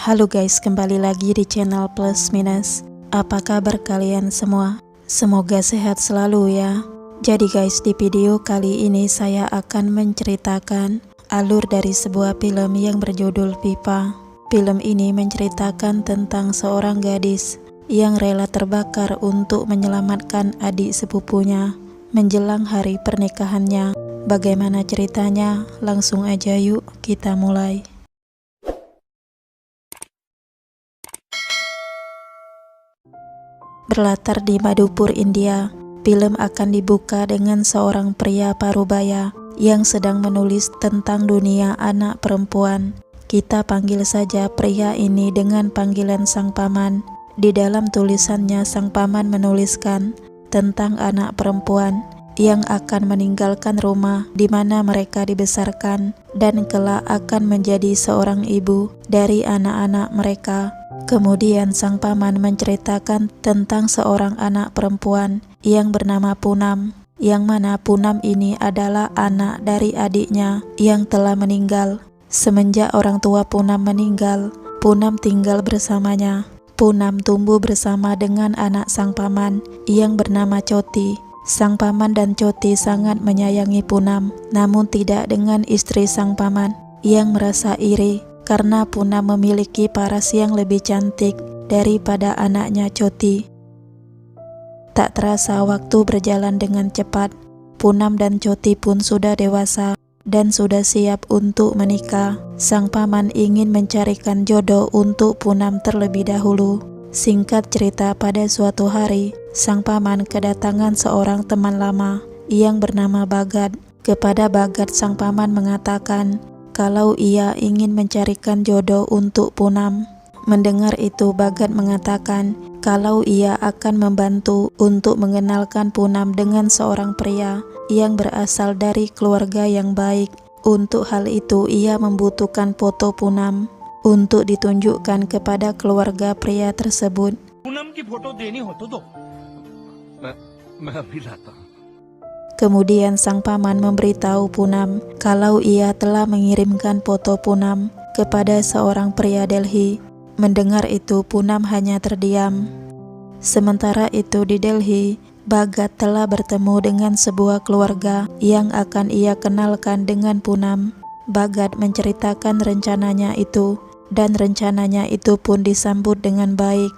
Halo guys, kembali lagi di channel Plus Minus. Apa kabar kalian semua? Semoga sehat selalu ya. Jadi guys, di video kali ini saya akan menceritakan alur dari sebuah film yang berjudul Pipa. Film ini menceritakan tentang seorang gadis yang rela terbakar untuk menyelamatkan adik sepupunya menjelang hari pernikahannya. Bagaimana ceritanya? Langsung aja yuk kita mulai. Berlatar di Madhupur, India, film akan dibuka dengan seorang pria parubaya yang sedang menulis tentang dunia anak perempuan. Kita panggil saja pria ini dengan panggilan Sang Paman. Di dalam tulisannya, Sang Paman menuliskan tentang anak perempuan yang akan meninggalkan rumah di mana mereka dibesarkan dan kelak akan menjadi seorang ibu dari anak-anak mereka. Kemudian Sang Paman menceritakan tentang seorang anak perempuan yang bernama Punam, yang mana Punam ini adalah anak dari adiknya yang telah meninggal. Semenjak orang tua Punam meninggal, Punam tinggal bersamanya. Punam tumbuh bersama dengan anak Sang Paman yang bernama Choti. Sang Paman dan Choti sangat menyayangi Punam, namun tidak dengan istri Sang Paman yang merasa iri karena Punam memiliki paras yang lebih cantik daripada anaknya Choti. Tak terasa waktu berjalan dengan cepat. Punam dan Choti pun sudah dewasa dan sudah siap untuk menikah. Sang Paman ingin mencarikan jodoh untuk Punam terlebih dahulu. Singkat cerita, pada suatu hari, Sang Paman kedatangan seorang teman lama yang bernama Bagat. Kepada Bagat, Sang Paman mengatakan kalau ia ingin mencarikan jodoh untuk Punam. Mendengar itu, Bagat mengatakan kalau ia akan membantu untuk mengenalkan Punam dengan seorang pria yang berasal dari keluarga yang baik. Untuk hal itu, ia membutuhkan foto Punam untuk ditunjukkan kepada keluarga pria tersebut. Poonam की फोटो देनी हो तो मैं अभी लाता हूं। Kemudian Sang Paman memberitahu Punam kalau ia telah mengirimkan foto Punam kepada seorang pria Delhi. Mendengar itu, Punam hanya terdiam. Sementara itu di Delhi, Bagat telah bertemu dengan sebuah keluarga yang akan ia kenalkan dengan Punam. Bagat menceritakan rencananya itu, dan rencananya itu pun disambut dengan baik.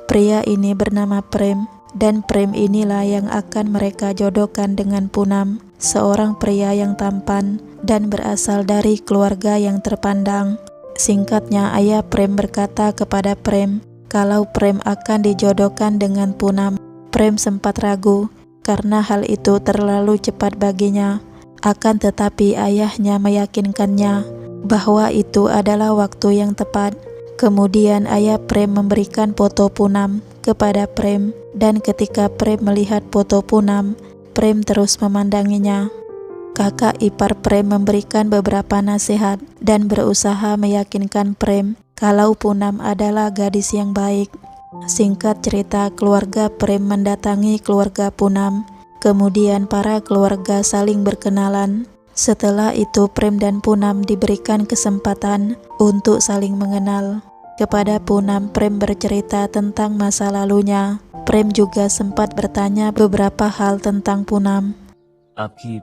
Pria ini bernama Prem, dan Prem inilah yang akan mereka jodohkan dengan Punam, seorang pria yang tampan dan berasal dari keluarga yang terpandang. Singkatnya, ayah Prem berkata kepada Prem kalau Prem akan dijodohkan dengan Punam. Prem sempat ragu karena hal itu terlalu cepat baginya. Akan tetapi ayahnya meyakinkannya bahwa itu adalah waktu yang tepat. Kemudian ayah Prem memberikan foto Punam kepada Prem, dan ketika Prem melihat foto Punam, Prem terus memandanginya. Kakak ipar Prem memberikan beberapa nasihat dan berusaha meyakinkan Prem kalau Punam adalah gadis yang baik. Singkat cerita, keluarga Prem mendatangi keluarga Punam. Kemudian para keluarga saling berkenalan. Setelah itu, Prem dan Punam diberikan kesempatan untuk saling mengenal. Kepada Punam, Prem bercerita tentang masa lalunya. Prem juga sempat bertanya beberapa hal tentang Punam. आपकी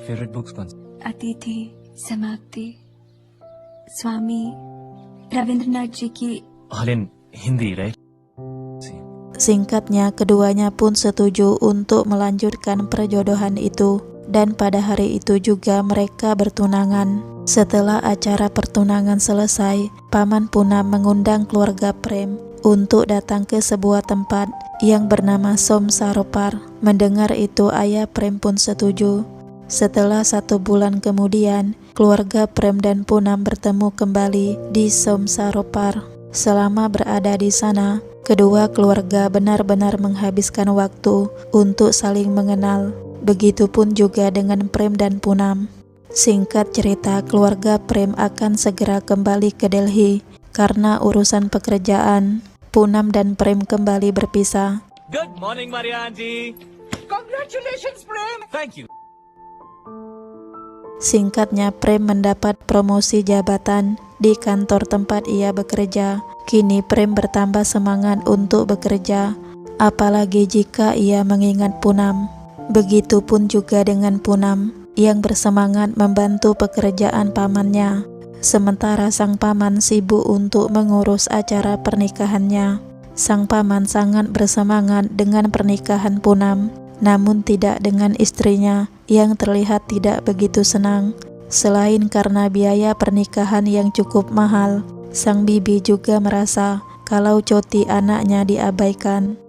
favourite books कौन सी? अतिथि, समाप्ति, स्वामी रविंद्रनाथ जी की। All in Hindi right? Singkatnya, keduanya pun setuju untuk melanjutkan perjodohan itu, dan pada hari itu juga mereka bertunangan. Setelah acara pertunangan selesai, Paman Punam mengundang keluarga Prem untuk datang ke sebuah tempat yang bernama Somsaropar. Mendengar itu, ayah Prem pun setuju. Setelah 1 bulan kemudian, keluarga Prem dan Punam bertemu kembali di Somsaropar. Selama berada di sana, kedua keluarga benar-benar menghabiskan waktu untuk saling mengenal. Begitupun juga dengan Prem dan Punam. Singkat cerita, keluarga Prem akan segera kembali ke Delhi karena urusan pekerjaan. Punam dan Prem kembali berpisah. Good morning Marian ji. Congratulations Prem. Thank you. Singkatnya, Prem mendapat promosi jabatan di kantor tempat ia bekerja. Kini Prem bertambah semangat untuk bekerja, apalagi jika ia mengingat Poonam. Begitupun juga dengan Poonam yang bersemangat membantu pekerjaan pamannya, sementara sang paman sibuk untuk mengurus acara pernikahannya. Sang paman sangat bersemangat dengan pernikahan Poonam, namun tidak dengan istrinya yang terlihat tidak begitu senang. Selain karena biaya pernikahan yang cukup mahal, sang bibi juga merasa kalau cuti anaknya diabaikan.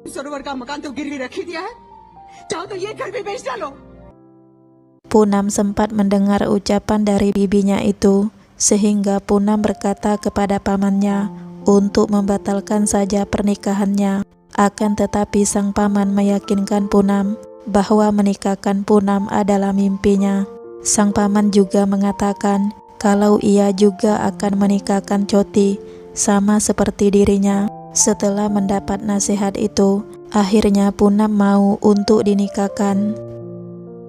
Poonam sempat mendengar ucapan dari bibinya itu, sehingga Poonam berkata kepada pamannya untuk membatalkan saja pernikahannya. Akan tetapi sang paman meyakinkan Poonam bahwa menikahkan Poonam adalah mimpinya. Sang paman juga mengatakan kalau ia juga akan menikahkan Choti sama seperti dirinya. Setelah mendapat nasihat itu, akhirnya Poonam mau untuk dinikahkan.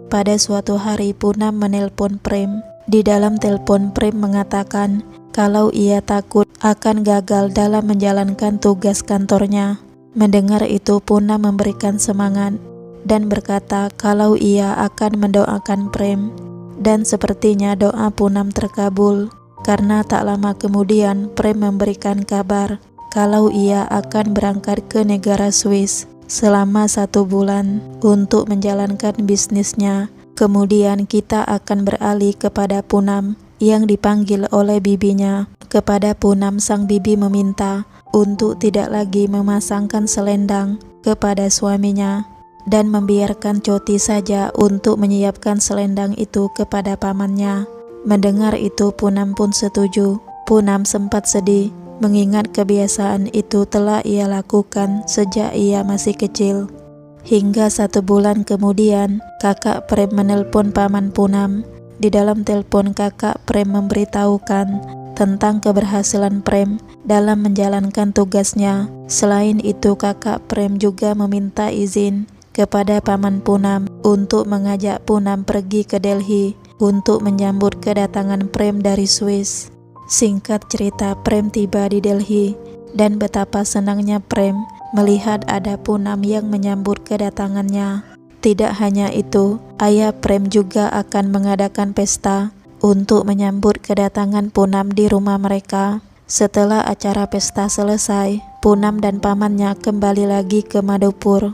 Pada suatu hari Poonam menelpon Prem. Di dalam telepon Prem mengatakan kalau ia takut akan gagal dalam menjalankan tugas kantornya. Mendengar itu Poonam memberikan semangat dan berkata kalau ia akan mendoakan Prem. Dan sepertinya doa Poonam terkabul, karena tak lama kemudian Prem memberikan kabar kalau ia akan berangkat ke negara Swiss selama 1 bulan untuk menjalankan bisnisnya. Kemudian kita akan beralih kepada Poonam yang dipanggil oleh bibinya. Kepada Poonam sang bibi meminta untuk tidak lagi memasangkan selendang kepada suaminya dan membiarkan Choti saja untuk menyiapkan selendang itu kepada pamannya. Mendengar itu Poonam pun setuju. Poonam sempat sedih mengingat kebiasaan itu telah ia lakukan sejak ia masih kecil. Hingga 1 bulan kemudian kakak Prem menelpon paman Poonam. Di dalam telepon kakak Prem memberitahukan tentang keberhasilan Prem dalam menjalankan tugasnya. Selain itu kakak Prem juga meminta izin kepada paman Poonam untuk mengajak Poonam pergi ke Delhi untuk menyambut kedatangan Prem dari Swiss. Singkat cerita, Prem tiba di Delhi dan betapa senangnya Prem melihat ada Poonam yang menyambut kedatangannya. Tidak hanya itu, ayah Prem juga akan mengadakan pesta untuk menyambut kedatangan Poonam di rumah mereka. Setelah acara pesta selesai, Poonam dan pamannya kembali lagi ke Madhopur.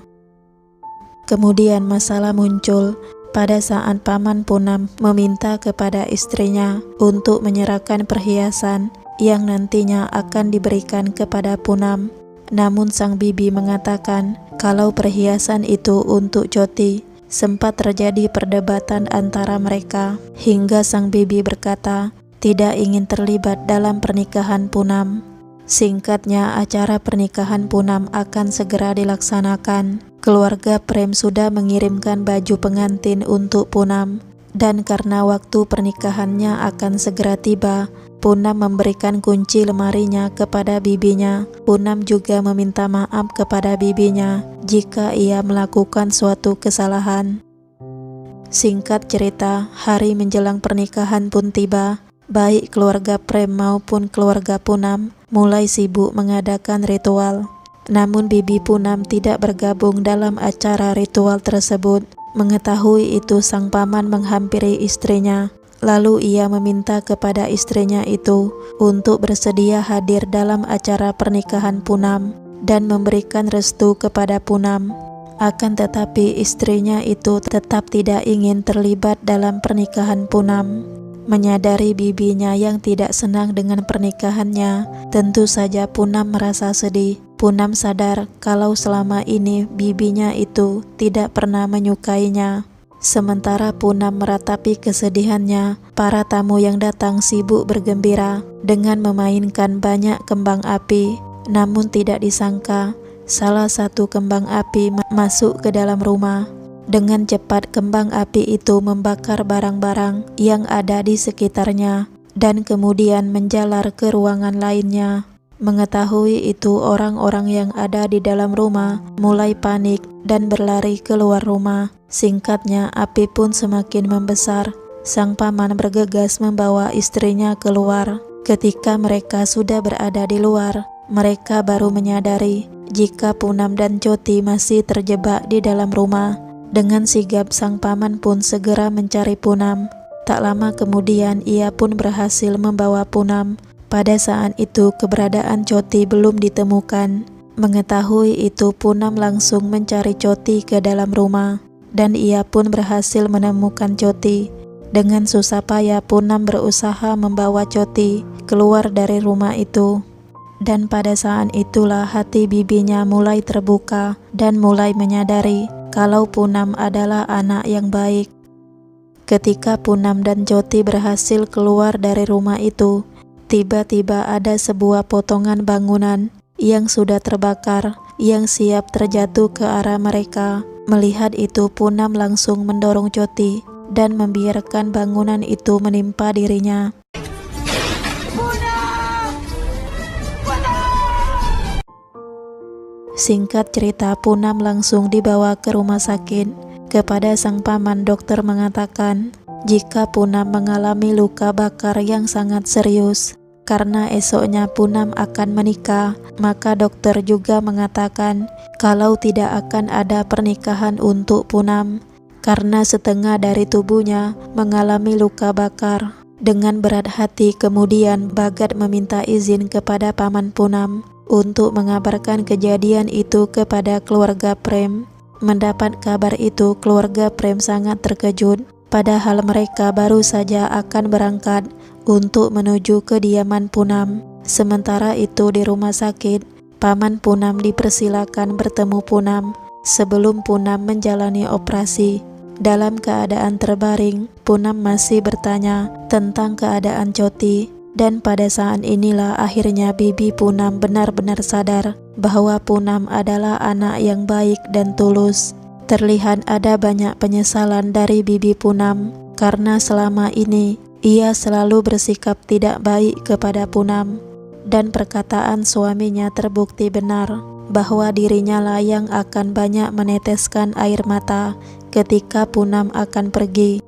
Kemudian masalah muncul pada saat paman Poonam meminta kepada istrinya untuk menyerahkan perhiasan yang nantinya akan diberikan kepada Poonam. Namun sang bibi mengatakan kalau perhiasan itu untuk Choti. Sempat terjadi perdebatan antara mereka hingga sang bibi berkata tidak ingin terlibat dalam pernikahan Poonam. Singkatnya, acara pernikahan Poonam akan segera dilaksanakan. Keluarga Prem sudah mengirimkan baju pengantin untuk Poonam, dan karena waktu pernikahannya akan segera tiba, Poonam memberikan kunci lemarinya kepada bibinya. Poonam juga meminta maaf kepada bibinya jika ia melakukan suatu kesalahan. Singkat cerita, hari menjelang pernikahan pun tiba. Baik keluarga Prem maupun keluarga Poonam mulai sibuk mengadakan ritual. Namun bibi Poonam tidak bergabung dalam acara ritual tersebut. Mengetahui itu sang paman menghampiri istrinya. Lalu ia meminta kepada istrinya itu untuk bersedia hadir dalam acara pernikahan Poonam dan memberikan restu kepada Poonam. Akan tetapi istrinya itu tetap tidak ingin terlibat dalam pernikahan Poonam. Menyadari bibinya yang tidak senang dengan pernikahannya, tentu saja Poonam merasa sedih. Poonam sadar kalau selama ini bibinya itu tidak pernah menyukainya. Sementara Poonam meratapi kesedihannya, para tamu yang datang sibuk bergembira dengan memainkan banyak kembang api. Namun tidak disangka, salah satu kembang api masuk ke dalam rumah. Dengan cepat kembang api itu membakar barang-barang yang ada di sekitarnya dan kemudian menjalar ke ruangan lainnya. Mengetahui itu, orang-orang yang ada di dalam rumah mulai panik dan berlari keluar rumah. Singkatnya, api pun semakin membesar. Sang paman bergegas membawa istrinya keluar. Ketika mereka sudah berada di luar, mereka baru menyadari jika Punam dan Choti masih terjebak di dalam rumah. Dengan sigap sang paman pun segera mencari Punam. Tak lama kemudian ia pun berhasil membawa Punam. Pada saat itu keberadaan Choti belum ditemukan. Mengetahui itu Punam langsung mencari Choti ke dalam rumah. Dan ia pun berhasil menemukan Choti. Dengan susah payah Punam berusaha membawa Choti keluar dari rumah itu. Dan pada saat itulah hati bibinya mulai terbuka dan mulai menyadari kalau Punam adalah anak yang baik. Ketika Punam dan Choti berhasil keluar dari rumah itu, tiba-tiba ada sebuah potongan bangunan yang sudah terbakar yang siap terjatuh ke arah mereka. Melihat itu Punam langsung mendorong Choti dan membiarkan bangunan itu menimpa dirinya. Singkat cerita, Punam langsung dibawa ke rumah sakit. Kepada sang paman, dokter mengatakan jika Punam mengalami luka bakar yang sangat serius. Karena esoknya Punam akan menikah, maka dokter juga mengatakan kalau tidak akan ada pernikahan untuk Punam. Karena setengah dari tubuhnya mengalami luka bakar. Dengan berat hati kemudian Bhagat meminta izin kepada paman Punam untuk mengabarkan kejadian itu kepada keluarga Prem. Mendapat kabar itu keluarga Prem sangat terkejut, padahal mereka baru saja akan berangkat untuk menuju kediaman Punam. Sementara itu di rumah sakit, paman Punam dipersilakan bertemu Punam sebelum Punam menjalani operasi. Dalam keadaan terbaring, Punam masih bertanya tentang keadaan Choti. Dan pada saat inilah akhirnya bibi Punam benar-benar sadar bahwa Punam adalah anak yang baik dan tulus. Terlihat ada banyak penyesalan dari bibi Punam karena selama ini ia selalu bersikap tidak baik kepada Punam. Dan perkataan suaminya terbukti benar bahwa dirinya lah yang akan banyak meneteskan air mata ketika Punam akan pergi.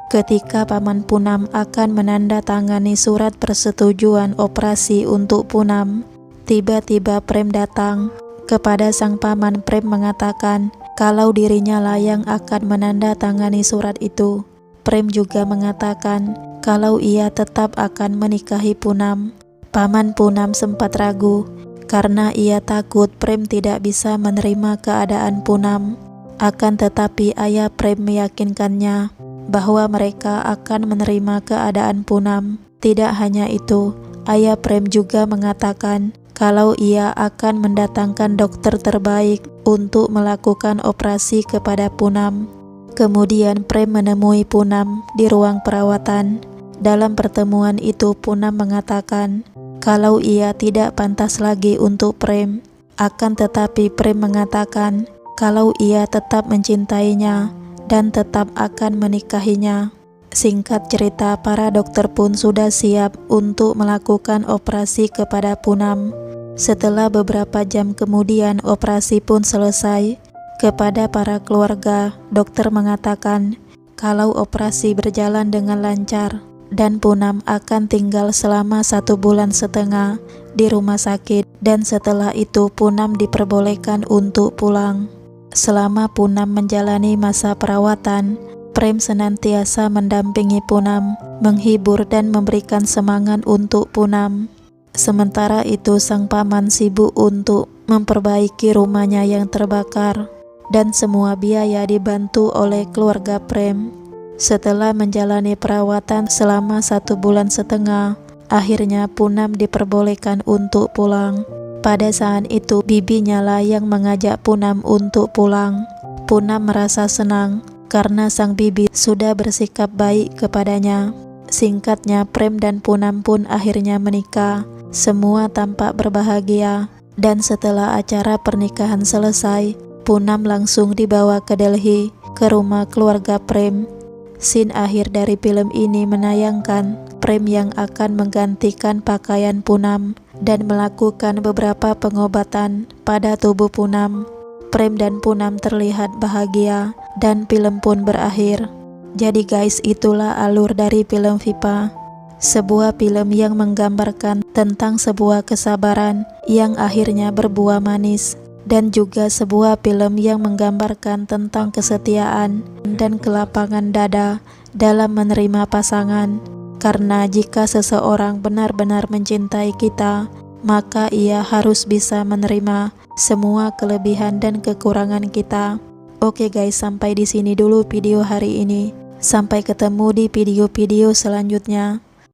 Ketika paman Punam akan menandatangani surat persetujuan operasi untuk Punam, tiba-tiba Prem datang. Kepada sang paman, Prem mengatakan kalau dirinya lah yang akan menandatangani surat itu. Prem juga mengatakan kalau ia tetap akan menikahi Punam. Paman Punam sempat ragu karena ia takut Prem tidak bisa menerima keadaan Punam. Akan tetapi ayah Prem meyakinkannya bahwa mereka akan menerima keadaan Punam. Tidak hanya itu, ayah Prem juga mengatakan kalau ia akan mendatangkan dokter terbaik untuk melakukan operasi kepada Punam. Kemudian Prem menemui Punam di ruang perawatan. Dalam pertemuan itu Punam mengatakan kalau ia tidak pantas lagi untuk Prem. Akan tetapi Prem mengatakan kalau ia tetap mencintainya dan tetap akan menikahinya. Singkat cerita, para dokter pun sudah siap untuk melakukan operasi kepada Punam. Setelah beberapa jam kemudian operasi pun selesai. Kepada para keluarga, dokter mengatakan kalau operasi berjalan dengan lancar dan Punam akan tinggal selama 1 bulan setengah di rumah sakit, dan setelah itu Punam diperbolehkan untuk pulang. Selama Punam menjalani masa perawatan, Prem senantiasa mendampingi Punam, menghibur dan memberikan semangat untuk Punam. Sementara itu sang paman sibuk untuk memperbaiki rumahnya yang terbakar, dan semua biaya dibantu oleh keluarga Prem. Setelah menjalani perawatan selama 1 bulan setengah, akhirnya Punam diperbolehkan untuk pulang. Pada saat itu bibinya lah yang mengajak Punam untuk pulang. Punam merasa senang karena sang bibi sudah bersikap baik kepadanya. Singkatnya Prem dan Punam pun akhirnya menikah. Semua tampak berbahagia. Dan setelah acara pernikahan selesai, Punam langsung dibawa ke Delhi, ke rumah keluarga Prem. Scene akhir dari film ini menayangkan Prem yang akan menggantikan pakaian Punam dan melakukan beberapa pengobatan pada tubuh Punam. Prem dan Punam terlihat bahagia dan film pun berakhir. Jadi guys, itulah alur dari film Vipa. sebuah film yang menggambarkan tentang sebuah kesabaran yang akhirnya berbuah manis, dan juga sebuah film yang menggambarkan tentang kesetiaan dan kelapangan dada dalam menerima pasangan. Karena jika seseorang benar-benar mencintai kita, maka ia harus bisa menerima semua kelebihan dan kekurangan kita. Oke guys, sampai di sini dulu video hari ini. Sampai ketemu di video-video selanjutnya.